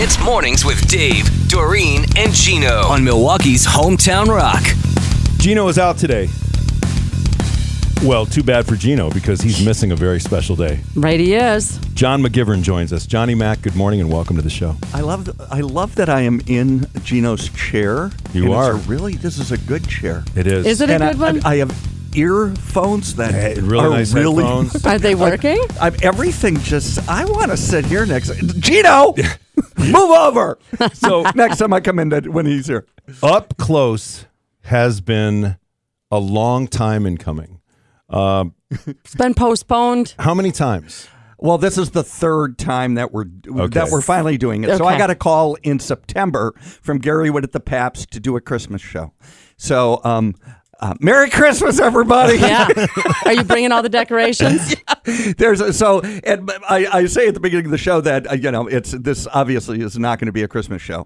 It's Mornings with Dave, Doreen, and Gino on Milwaukee's Hometown Rock. Gino is out today. Well, too bad for Gino because he's missing a very special day. Right, he is. John McGivern joins us. Johnny Mac, good morning and welcome to the show. I love that I am in Gino's chair. You are. This is a good chair. It is. Is it a good one? I have earphones that really are nice really headphones. Are they working? Everything I want to sit here next. Gino, move over. So next time I come in when he's here. Up Close has been a long time in coming. It's been postponed. How many times? Well, this is the third time that we're finally doing it. So Okay. I got a call in September from Gary Wood at the Paps to do a Christmas show. So Merry Christmas, everybody! Yeah. Are you bringing all the decorations? And I say at the beginning of the show that this obviously is not going to be a Christmas show.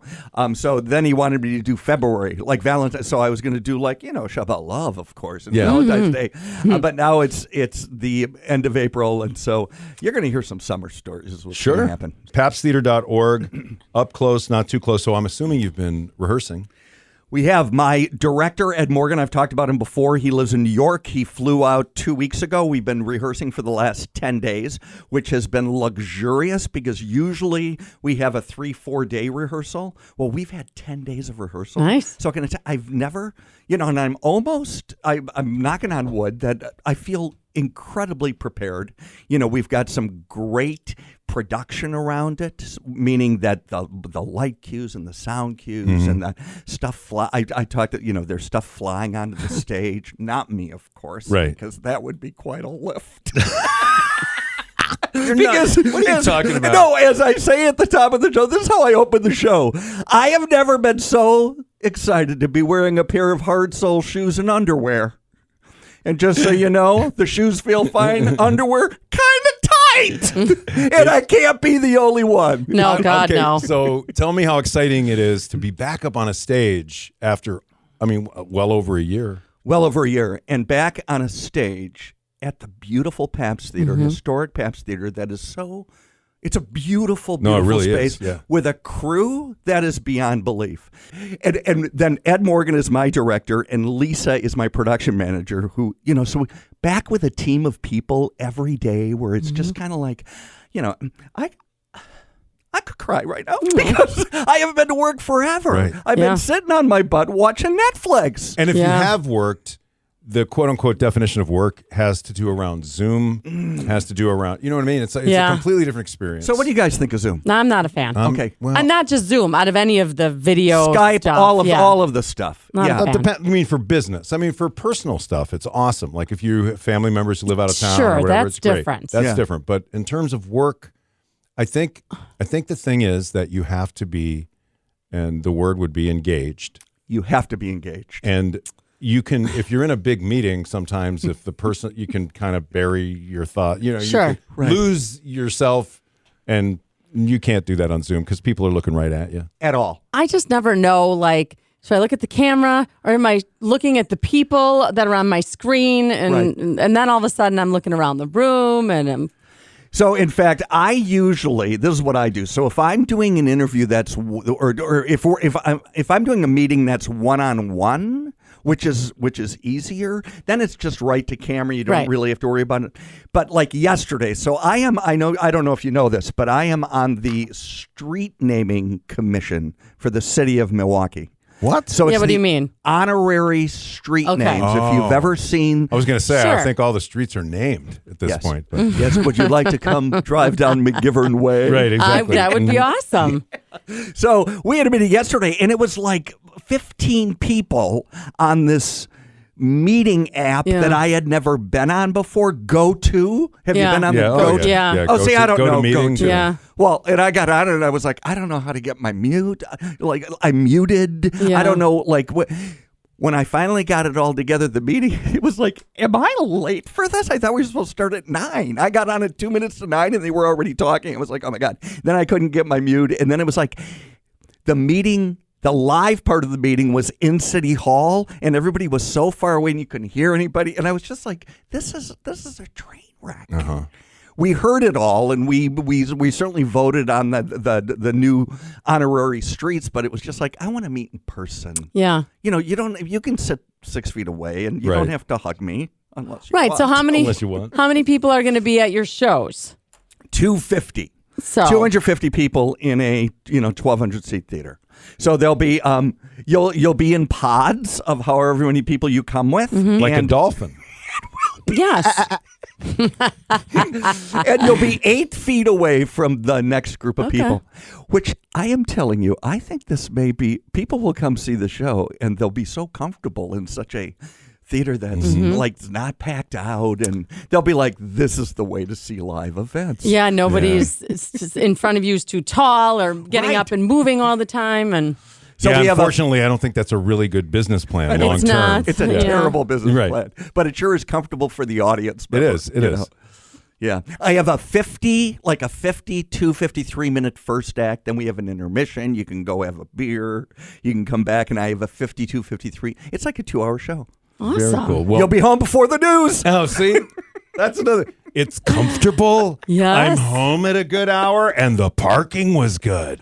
So then he wanted me to do February, like Valentine's. So I was going to do a show about love, of course, and Valentine's Day. But now it's the end of April, and so you're going to hear some summer stories. Is what's going to happen. Papstheater.org. Up close, not too close. So I'm assuming you've been rehearsing. We have my director, Ed Morgan. I've talked about him before. He lives in New York. He flew out 2 weeks ago. We've been rehearsing for the last 10 days, which has been luxurious because usually we have a 3-4 day rehearsal. Well, we've had 10 days of rehearsal. Nice. So I've never, and I'm knocking on wood that I feel incredibly prepared. We've got some great production around it, meaning that the light cues and the sound cues and that stuff I talked that there's stuff flying onto the stage. Not me, of course, right? Because that would be quite a lift. What are you talking about? No, as I say at the top of the show, this is how I open the show. I have never been so excited to be wearing a pair of hard sole shoes and underwear. And just so you know, the shoes feel fine. Underwear, kind of tight. And I can't be the only one. No, God, okay, no. So tell me how exciting it is to be back up on a stage after, well over a year. Well over a year. And back on a stage at the beautiful Paps Theater, historic Paps Theater that is so... It's a beautiful, beautiful really space with a crew that is beyond belief. And then Ed Morgan is my director and Lisa is my production manager who, so back with a team of people every day where it's just kind of like, I could cry right now because I haven't been to work forever. Right. I've been sitting on my butt watching Netflix. And if you have worked, the quote-unquote definition of work has to do around Zoom, has to do around, you know what I mean? It's a completely different experience. So what do you guys think of Zoom? No, I'm not a fan. Okay. Well, And not just Zoom, out of any of the video Skype, stuff. all of the stuff. Not a fan. for business. For personal stuff, it's awesome. Like if you have family members who live out of town Sure, or whatever, that's it's great. different. That's different. But in terms of work, I think the thing is that you have to be, and the word would be engaged. You have to be engaged. And you can, if you're in a big meeting, sometimes if the person, you can kind of bury your thought, you can lose yourself, and you can't do that on Zoom because people are looking right at you. At all. I just never know, should I look at the camera or am I looking at the people that are on my screen? And then all of a sudden I'm looking around the room and I'm... So, in fact, this is what I do. So, if I'm doing an interview if I'm doing a meeting that's one-on-one, which is easier, then it's just right to camera. You don't really have to worry about it. But like yesterday, so I don't know if you know this, but I am on the street naming commission for the city of Milwaukee. What? So it's what do you mean? Honorary street names. If you've ever seen... I was going to say, Sure. I think all the streets are named at this point. But. Yes, would you like to come drive down McGivern Way? Right, exactly. that would be awesome. So we had a meeting yesterday, and it was like 15 people on this meeting app that I had never been on before. Go-To? Have you been on the Go-To? Yeah. Oh, see, I don't know. Go-To. Yeah. Well, and I got on it, and I was like, I don't know how to get my mute. Like, I'm muted. Yeah. I don't know, what. When I finally got it all together, the meeting, it was like, am I late for this? I thought we were supposed to start at 9. I got on at 2 minutes to 9, and they were already talking. I was like, oh, my God. Then I couldn't get my mute, and then it was like the meeting... The live part of the meeting was in City Hall, and everybody was so far away and you couldn't hear anybody. And I was just like, this is a train wreck. we heard it all, and we certainly voted on the new honorary streets, but it was just like, I want to meet in person. Yeah. You can sit 6 feet away, and you don't have to hug me unless you want. So Unless you want. how many people are going to be at your shows? 250. So 250 people in a 1,200 seat theater. So there'll be you'll be in pods of however many people you come with, Like a dolphin. Yes. and you'll be 8 feet away from the next group of people. Which I am telling you, I think this may be people will come see the show and they'll be so comfortable in such a theater that's like not packed out, and they'll be like, this is the way to see live events. Yeah, nobody's in front of you is too tall or getting up and moving all the time. And So unfortunately, I don't think that's a really good business plan long It's term. not. It's a terrible business Right. plan, but it sure is comfortable for the audience. It is. It is. Yeah. I have a 52, 53-minute first act. Then we have an intermission. You can go have a beer. You can come back, and I have a 52, 53. It's like a 2-hour show. awesome. Very cool. Well, You'll be home before the news. oh, see? That's another. It's comfortable. Yes. I'm home at a good hour, and the parking was good.